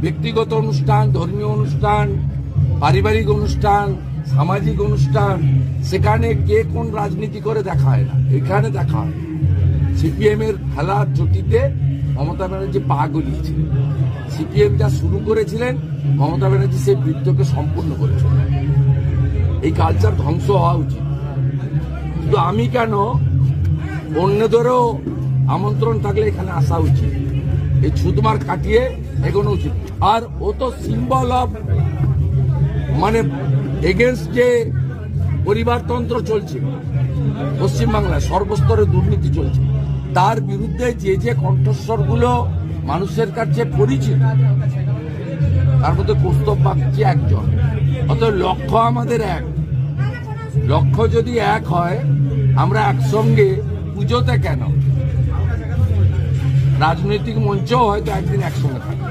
ব্যক্তিগত অনুষ্ঠান, ধর্মীয় অনুষ্ঠান, পারিবারিক অনুষ্ঠান, সামাজিক অনুষ্ঠান, সেখানে কে কোন রাজনীতি করে দেখা হয় না, এখানে দেখা হয়। সিপিএম এর খেলার জটিতে মমতা ব্যানার্জি পা গলিয়েছিলেন। সিপিএম যা শুরু করেছিলেন মমতা ব্যানার্জি সেই বৃত্তকে সম্পূর্ণ করেছিলেন। এই কালচার ধ্বংস হওয়া উচিত। কিন্তু আমি কেন, অন্যদেরও আমন্ত্রণ থাকলে এখানে আসা উচিত, এই ছুতমার কাটিয়ে এগোনো উচিত। আর ও তো সিম্বল অফ, মানে এগেনস্ট যে পরিবারতন্ত্র চলছে পশ্চিমবাংলায়, সর্বস্তরে দুর্নীতি চলছে, তার বিরুদ্ধে যে যে কণ্ঠস্বরগুলো মানুষের কাছে পরিচিত, তার মধ্যে কৌস্তব বাগচি একজন। অতএব লক্ষ্য আমাদের এক। লক্ষ্য যদি এক হয়, আমরা একসঙ্গে পুজোতে কেন, রাজনৈতিক মঞ্চেও হয়তো একদিন একসঙ্গে থাকবো।